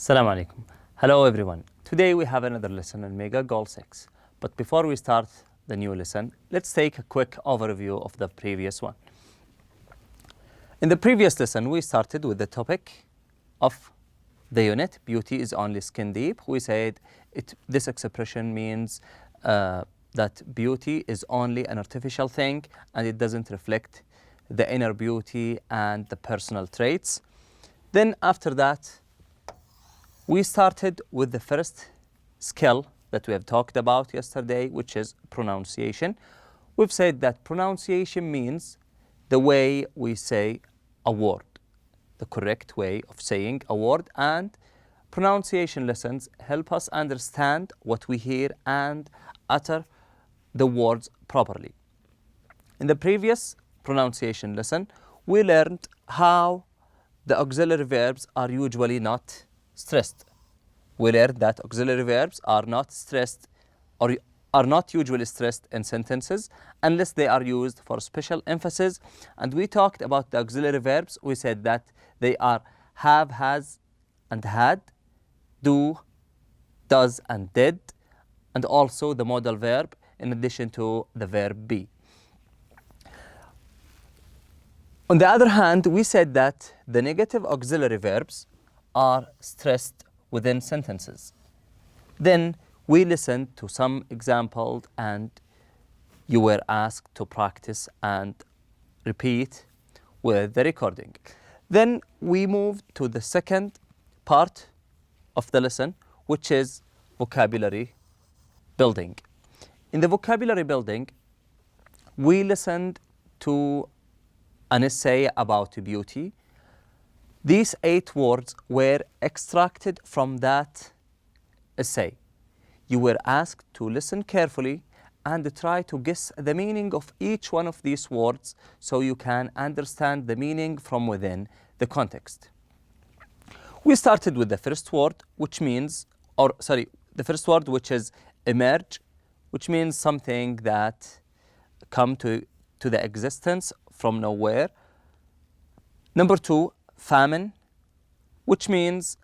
Assalamu alaikum. Hello everyone. Today we have another lesson on Mega Goal 6. But before we start the new lesson, let's take a quick overview of the previous one. In the previous lesson, we started with the topic of the unit, beauty is only skin deep. We said this expression means that beauty is only an artificial thing and it doesn't reflect the inner beauty and the personal traits. Then after that, we started with the first skill that we have talked about yesterday, which is pronunciation. We've said that pronunciation means the way we say a word, the correct way of saying a word, and pronunciation lessons help us understand what we hear and utter the words properly. In the previous pronunciation lesson, we learned how the auxiliary verbs are usually not stressed. We learned that auxiliary verbs are not stressed or are not usually stressed in sentences unless they are used for special emphasis. And we talked about the auxiliary verbs. We said that they are have, has, and had, do, does, and did, and also the modal verb in addition to the verb be. On the other hand, we said that the negative auxiliary verbs are stressed within sentences. Then we listened to some examples and you were asked to practice and repeat with the recording. Then we moved to the second part of the lesson, which is vocabulary building. In the vocabulary building, we listened to an essay about beauty. These 8 words were extracted from that essay. You were asked to listen carefully and try to guess the meaning of each one of these words so you can understand the meaning from within the context. We started with the first word, which means, the first word which is emerge, which means something that come to the existence from nowhere. Number 2, famine, which means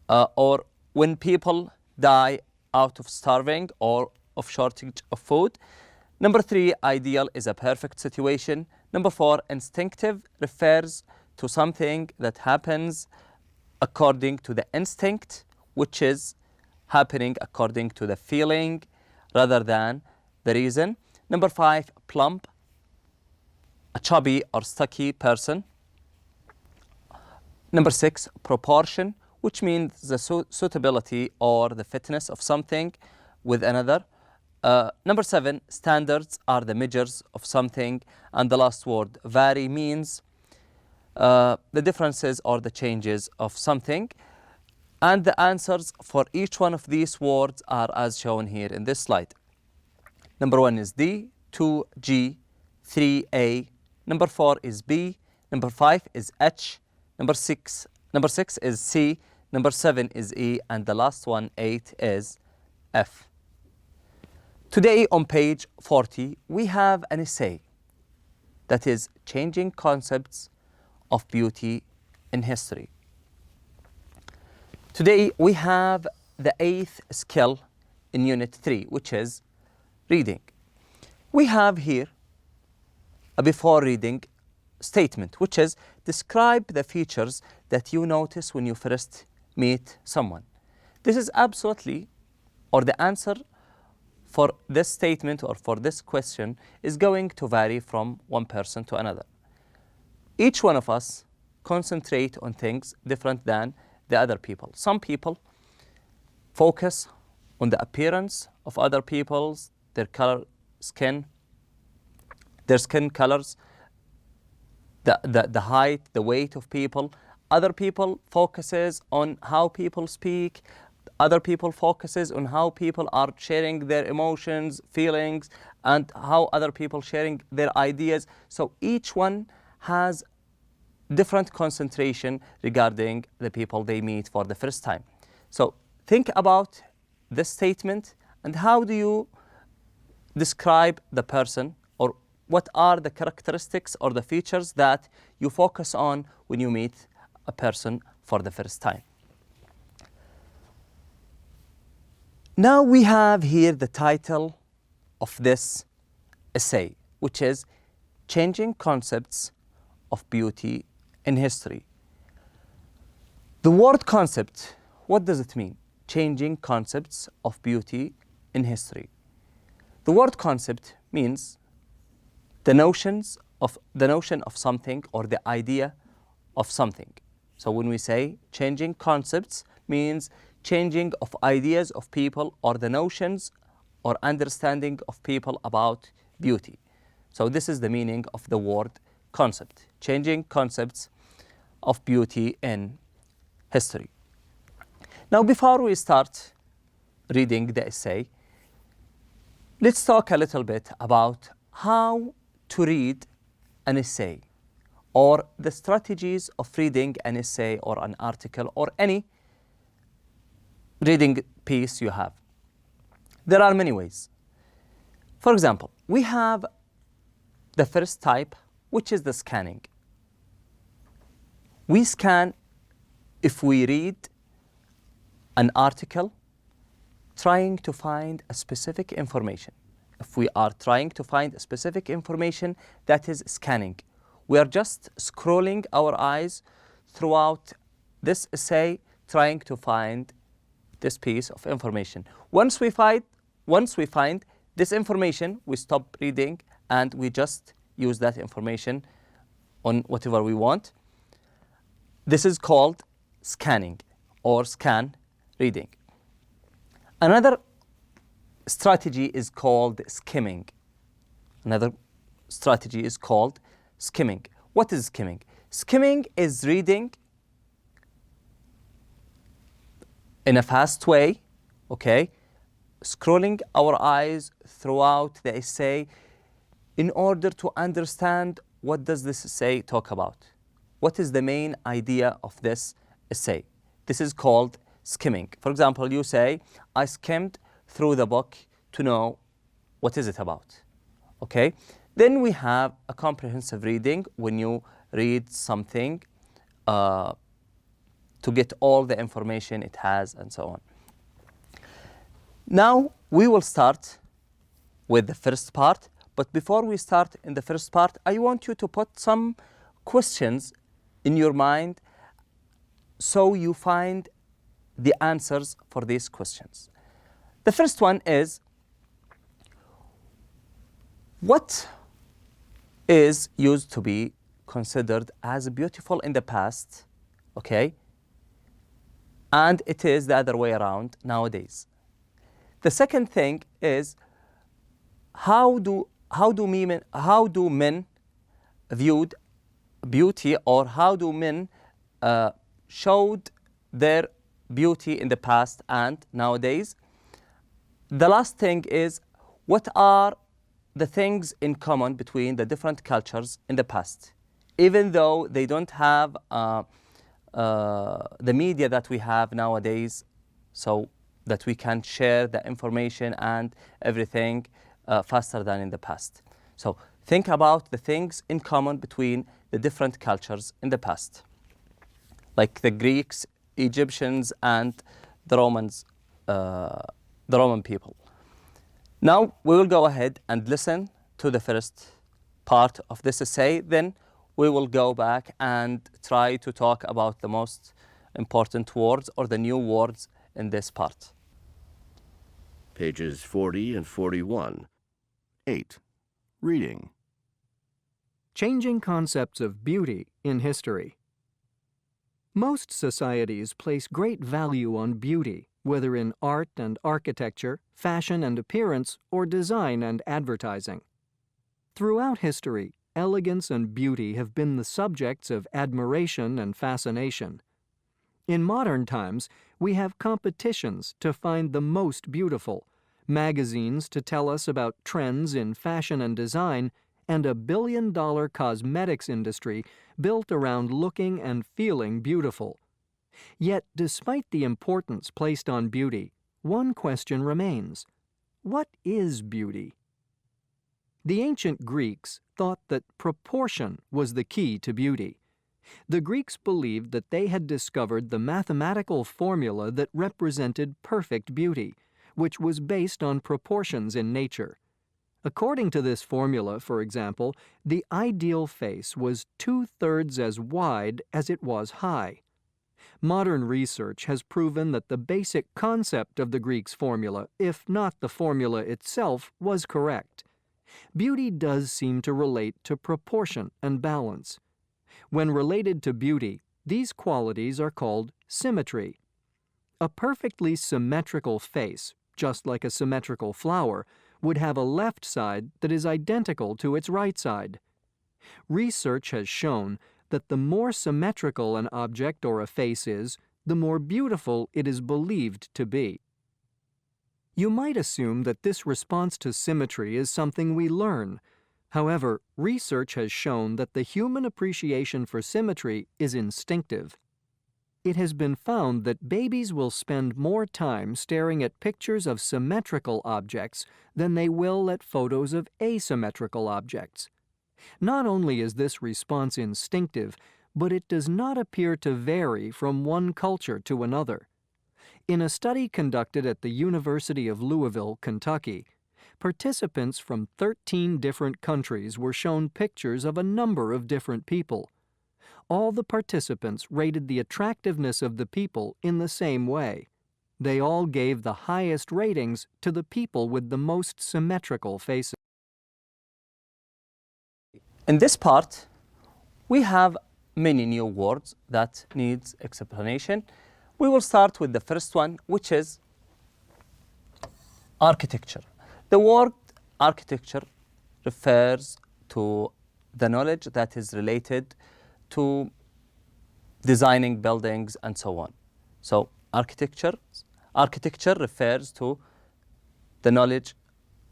or when people die out of starving or of shortage of food. Number 3, ideal is a perfect situation. Number 4, instinctive refers to something that happens according to the instinct, which is happening according to the feeling rather than the reason. Number 5, plump, a chubby or stocky person. Number 6, proportion, which means the suitability or the fitness of something with another. Number 7, standards are the measures of something. And the last word, vary, means the differences or the changes of something. And the answers for each one of these words are as shown here in this slide. Number 1 is D, 2, G, 3, A. Number 4 is B. Number 5 is H. Number 6 is C, number 7 is E, and the last one, 8, is F. Today on page 40, we have an essay that is changing concepts of beauty in history. Today we have the 8th skill in Unit 3, which is reading. We have here a before reading statement, which is describe the features that you notice when you first meet someone. This is absolutely, or the answer for this statement or for this question is going to vary from one person to another. Each one of us concentrate on things different than the other people. Some people focus on the appearance of other people's, their skin colors, the height, the weight of people. Other people focuses on how people speak. Other people focuses on how people are sharing their emotions, feelings, and how other people sharing their ideas. So each one has different concentration regarding the people they meet for the first time. So think about this statement and how do you describe the person, or what are the characteristics or the features that you focus on when you meet a person for the first time. Now we have here the title of this essay, which is Changing Concepts of Beauty in History. The word concept, what does it mean? Changing concepts of beauty in history. The word concept means the notion of something or the idea of something. So when we say changing concepts, means changing of ideas of people or the notions or understanding of people about beauty. So this is the meaning of the word concept, changing concepts of beauty in history. Now, before we start reading the essay, let's talk a little bit about how to read an essay or the strategies of reading an essay or an article or any reading piece you have. There are many ways. For example, we have the first type, which is the scanning. We scan if we read an article trying to find a specific information. If we are trying to find a specific information, that is scanning. We are just scrolling our eyes throughout this essay trying to find this piece of information. Once we find this information, we stop reading and we just use that information on whatever we want. This is called scanning or scan reading. Another strategy is called skimming. Another strategy is called skimming. What is skimming? Skimming is reading in a fast way, okay? Scrolling our eyes throughout the essay in order to understand what does this essay talk about. What is the main idea of this essay? This is called skimming. For example, you say, I skimmed through the book to know what is it about, okay? Then we have a comprehensive reading when you read something to get all the information it has and so on. Now we will start with the first part, but before we start in the first part, I want you to put some questions in your mind so you find the answers for these questions. The first one is, what is used to be considered as beautiful in the past, okay, and it is the other way around nowadays? The second thing is, how do men viewed beauty, or how do men showed their beauty in the past and nowadays? The last thing is, what are the things in common between the different cultures in the past, even though they don't have the media that we have nowadays, so that we can share the information and everything faster than in the past. So think about the things in common between the different cultures in the past, like the Greeks, Egyptians, and the Romans, the Roman people. Now we will go ahead and listen to the first part of this essay. Then we will go back and try to talk about the most important words or the new words in this part. Pages 40 and 41. 8. Reading. Changing concepts of beauty in history. Most societies place great value on beauty, whether in art and architecture, fashion and appearance, or design and advertising. Throughout history, elegance and beauty have been the subjects of admiration and fascination. In modern times, we have competitions to find the most beautiful, magazines to tell us about trends in fashion and design, and a billion-dollar cosmetics industry built around looking and feeling beautiful. Yet, despite the importance placed on beauty, one question remains: what is beauty? The ancient Greeks thought that proportion was the key to beauty. The Greeks believed that they had discovered the mathematical formula that represented perfect beauty, which was based on proportions in nature. According to this formula, for example, the ideal face was 2/3 as wide as it was high. Modern research has proven that the basic concept of the Greeks' formula, if not the formula itself, was correct. Beauty does seem to relate to proportion and balance. When related to beauty, these qualities are called symmetry. A perfectly symmetrical face, just like a symmetrical flower, would have a left side that is identical to its right side. Research has shown that the more symmetrical an object or a face is, the more beautiful it is believed to be. You might assume that this response to symmetry is something we learn. However, research has shown that the human appreciation for symmetry is instinctive. It has been found that babies will spend more time staring at pictures of symmetrical objects than they will at photos of asymmetrical objects. Not only is this response instinctive, but it does not appear to vary from one culture to another. In a study conducted at the University of Louisville, Kentucky, participants from 13 different countries were shown pictures of a number of different people. All the participants rated the attractiveness of the people in the same way. They all gave the highest ratings to the people with the most symmetrical faces. In this part, we have many new words that needs explanation. We will start with the first one, which is architecture. The word architecture refers to the knowledge that is related to designing buildings and so on. So architecture refers to the knowledge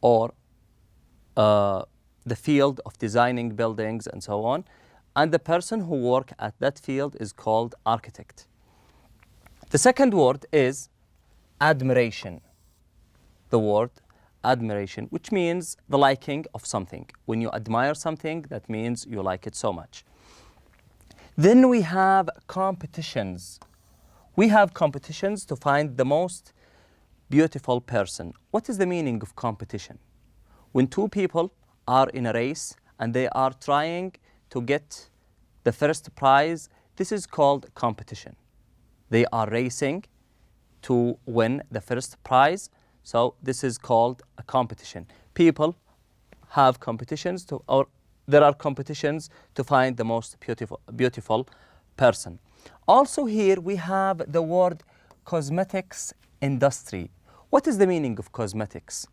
or the field of designing buildings and so on, and the person who works at that field is called architect. The second word is admiration. The word admiration, which means the liking of something. When you admire something, that means you like it so much. Then we have competitions. We have competitions to find the most beautiful person. What is the meaning of competition? When two people are in a race and they are trying to get the first prize, this is called competition. They are racing to win the first prize, so this is called a competition. People have competitions or there are competitions to find the most beautiful person. Also here we have the word cosmetics industry. What is the meaning of cosmetics?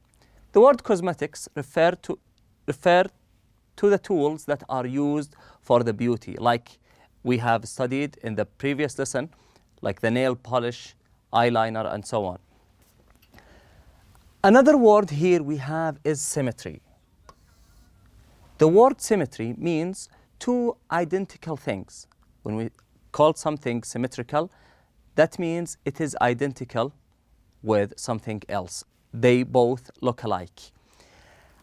The word cosmetics refer to the tools that are used for the beauty, like we have studied in the previous lesson, like the nail polish, eyeliner, and so on. Another word here we have is symmetry. The word symmetry means two identical things. When we call something symmetrical, that means it is identical with something else. They both look alike.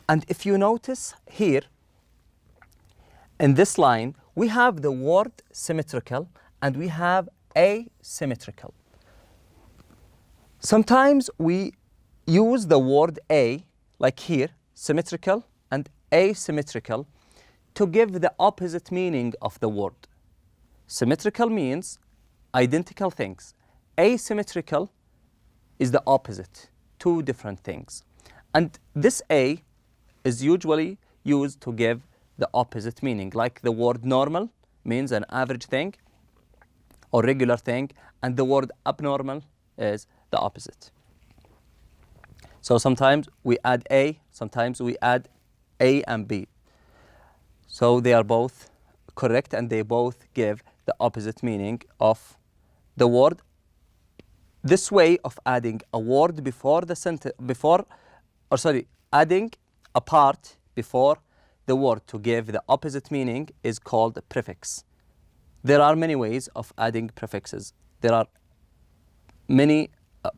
And if you notice here, in this line, we have the word symmetrical and we have asymmetrical. Sometimes we use the word a, like here, symmetrical and asymmetrical, to give the opposite meaning of the word. Symmetrical means identical things. Asymmetrical is the opposite, two different things. And this a is usually used to give the opposite meaning, like the word normal means an average thing or regular thing, and the word abnormal is the opposite. So sometimes we add a, sometimes we add a and b. So they are both correct and they both give the opposite meaning of the word. This way of adding a word before the sentence, adding a part before the word to give the opposite meaning is called a prefix. There are many ways of adding prefixes. There are many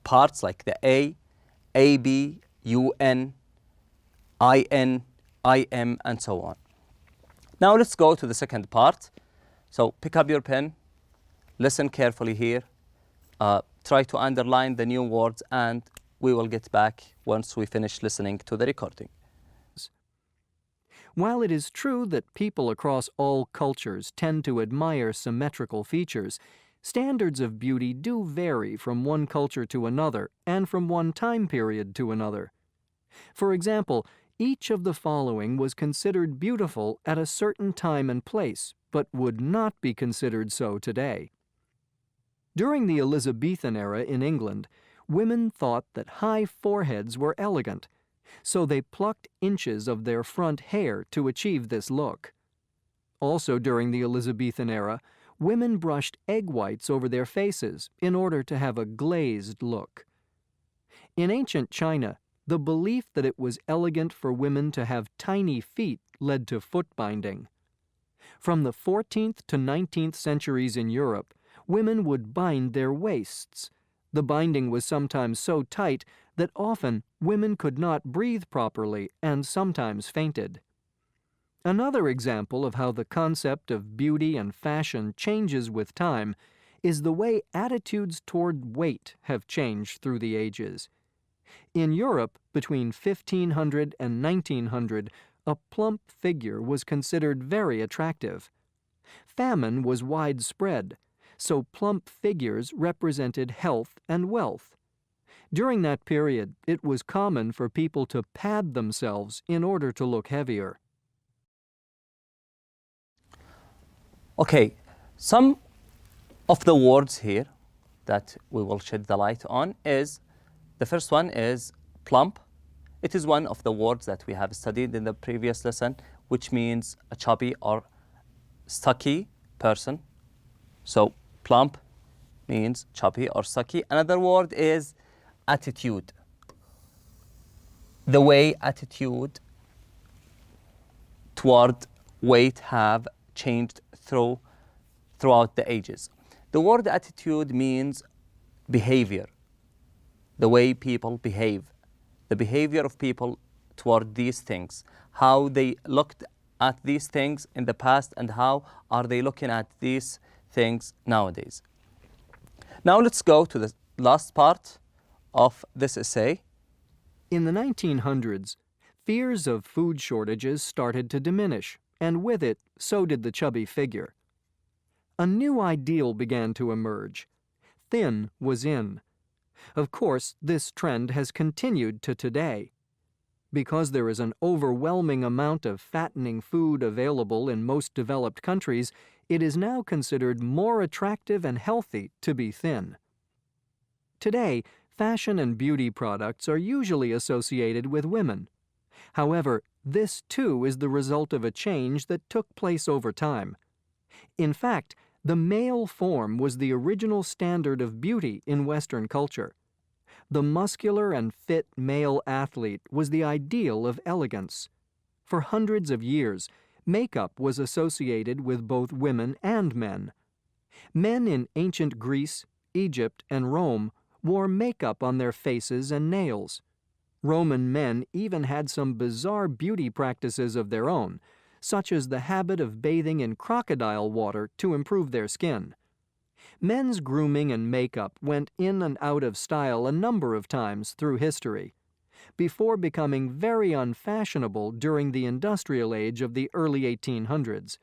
parts like the a, ab, un, in, im, and so on. Now let's go to the second part. So pick up your pen, listen carefully here, try to underline the new words, and we will get back once we finish listening to the recording. While it is true that people across all cultures tend to admire symmetrical features, standards of beauty do vary from one culture to another and from one time period to another. For example, each of the following was considered beautiful at a certain time and place, but would not be considered so today. During the Elizabethan era in England, women thought that high foreheads were elegant, so they plucked inches of their front hair to achieve this look. Also during the Elizabethan era, women brushed egg whites over their faces in order to have a glazed look. In ancient China, the belief that it was elegant for women to have tiny feet led to foot binding. From the 14th to 19th centuries in Europe, women would bind their waists. The binding was sometimes so tight that often women could not breathe properly and sometimes fainted. Another example of how the concept of beauty and fashion changes with time is the way attitudes toward weight have changed through the ages. In Europe, between 1500 and 1900, a plump figure was considered very attractive. Famine was widespread, so plump figures represented health and wealth. During that period, it was common for people to pad themselves in order to look heavier. Okay, some of the words here that we will shed the light on is, the first one is plump. It is one of the words that we have studied in the previous lesson, which means a chubby or stocky person. So plump means chubby or stocky. Another word is attitude. The way attitude toward weight have changed throughout the ages. The word attitude means behavior, the way people behave, the behavior of people toward these things, how they looked at these things in the past and how are they looking at these things nowadays. Now let's go to the last part of this essay. In the 1900s, fears of food shortages started to diminish, and with it, so did the chubby figure. A new ideal began to emerge. Thin was in. Of course, this trend has continued to today. Because there is an overwhelming amount of fattening food available in most developed countries, it is now considered more attractive and healthy to be thin. Today, fashion and beauty products are usually associated with women. However, this too is the result of a change that took place over time. In fact, the male form was the original standard of beauty in Western culture. The muscular and fit male athlete was the ideal of elegance. For hundreds of years, makeup was associated with both women and men. Men in ancient Greece, Egypt, and Rome wore makeup on their faces and nails. Roman men even had some bizarre beauty practices of their own, such as the habit of bathing in crocodile water to improve their skin. Men's grooming and makeup went in and out of style a number of times through history, before becoming very unfashionable during the industrial age of the early 1800s.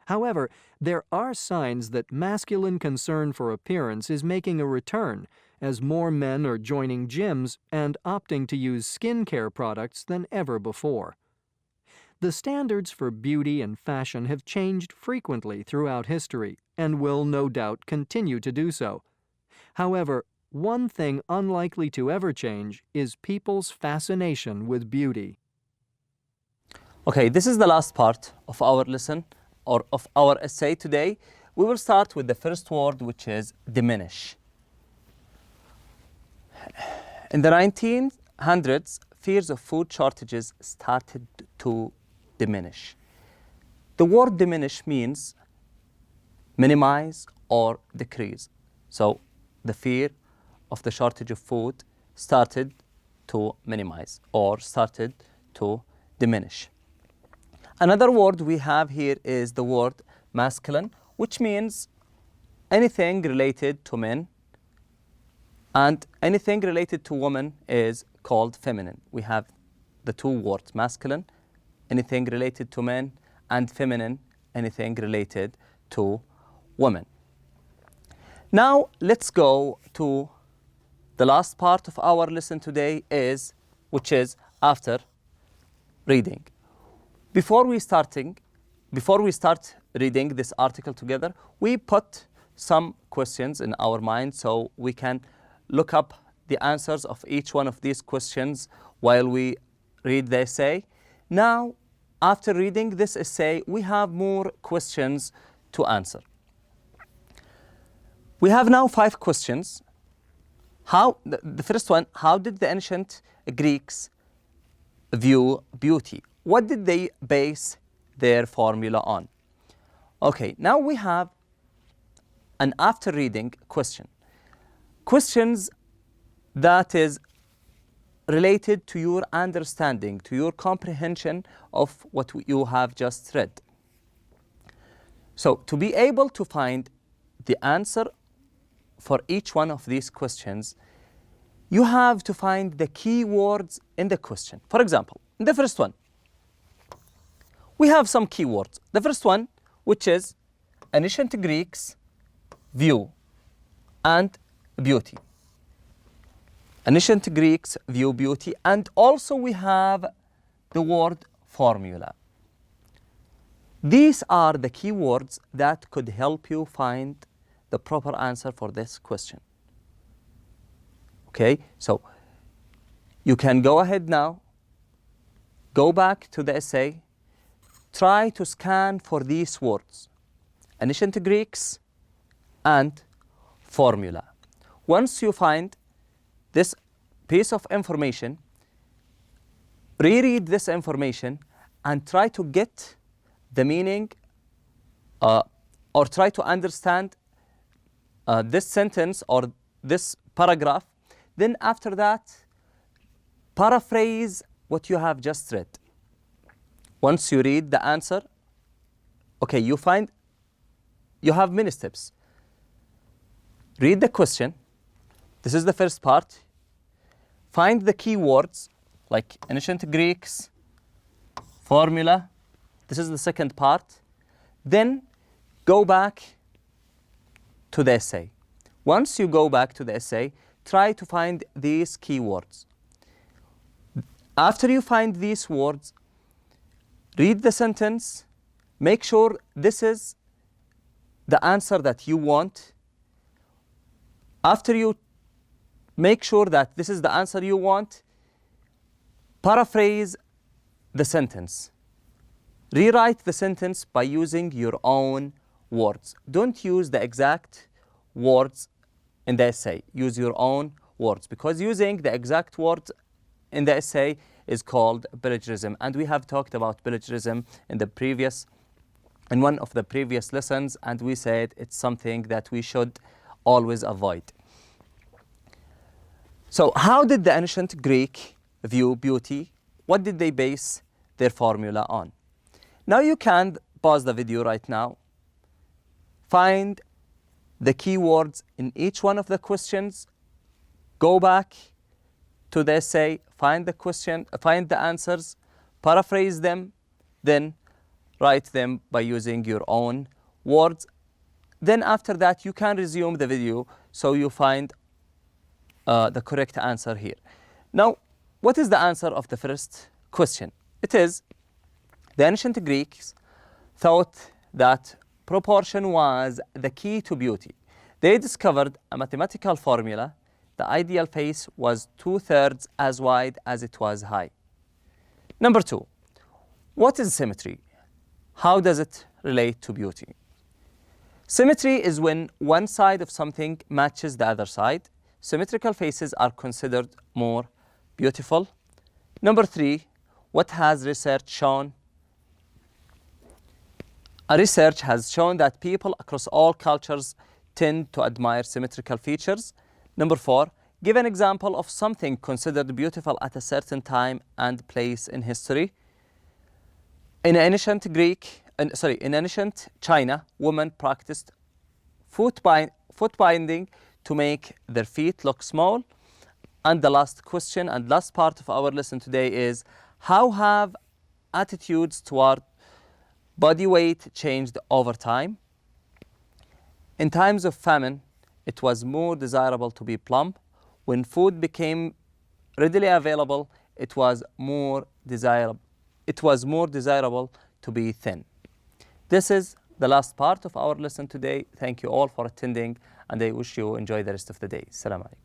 However, there are signs that masculine concern for appearance is making a return, as more men are joining gyms and opting to use skincare products than ever before. The standards for beauty and fashion have changed frequently throughout history and will no doubt continue to do so. However, one thing unlikely to ever change is people's fascination with beauty. Okay, this is the last part of our lesson or of our essay today. We will start with the first word, which is diminish. In the 1900s, fears of food shortages started to diminish. The word diminish means minimize or decrease. So the fear of the shortage of food started to minimize or started to diminish. Another word we have here is the word masculine, which means anything related to men And anything related to woman is called feminine. We have the two words, masculine, anything related to men, and feminine, anything related to women. Now let's go to the last part of our lesson today, which is after reading. Before we start reading this article together, we put some questions in our mind so we can look up the answers of each one of these questions while we read the essay. Now, after reading this essay, we have more questions to answer. We have now 5 questions. The first one, how did the ancient Greeks view beauty? What did they base their formula on? Okay, now we have an after reading question. Questions that is related to your understanding, to your comprehension of what you have just read. So to be able to find the answer for each one of these questions, you have to find the key words in the question. For example, in the first one, we have some keywords. The first one, which is ancient Greeks view and beauty. Ancient Greeks view beauty, and also we have the word formula. These are the keywords that could help you find the proper answer for this question. Okay, so you can go ahead now, go back to the essay, try to scan for these words, ancient Greeks and formula. Once you find this piece of information, reread this information and try to get the meaning or try to understand this sentence or this paragraph. Then after that, paraphrase what you have just read. Once you read the answer, okay, you have many steps. Read the question. This is the first part. Find the key words like ancient Greeks, formula. This is the second part. Then go back to the essay. Once you go back to the essay, try to find these keywords. After you find these words, read the sentence, make sure this is the answer that you want. After you make sure that this is the answer you want, paraphrase the sentence. Rewrite the sentence by using your own words. Don't use the exact words in the essay. Use your own words, because using the exact words in the essay is called plagiarism. And we have talked about plagiarism in one of the previous lessons, and we said it's something that we should always avoid. So how did the ancient Greek view beauty? What did they base their formula on? Now you can pause the video right now. Find the keywords in each one of the questions. Go back to the essay, find the answers, paraphrase them, then write them by using your own words. Then after that, you can resume the video so you find the correct answer here. Now, what is the answer of the first question? It is, the ancient Greeks thought that proportion was the key to beauty. They discovered a mathematical formula. The ideal face was 2/3 as wide as it was high. Number 2, what is symmetry? How does it relate to beauty? Symmetry is when one side of something matches the other side. Symmetrical faces are considered more beautiful. Number 3, what has research shown? Research has shown that people across all cultures tend to admire symmetrical features. Number 4, give an example of something considered beautiful at a certain time and place in history. In ancient China, women practiced foot binding to make their feet look small. And the last question and last part of our lesson today is, how have attitudes toward body weight changed over time? In times of famine, it was more desirable to be plump. When food became readily available, it was more desirable to be thin. This is the last part of our lesson today. Thank you all for attending, and I wish you enjoy the rest of the day. Assalamu alaikum.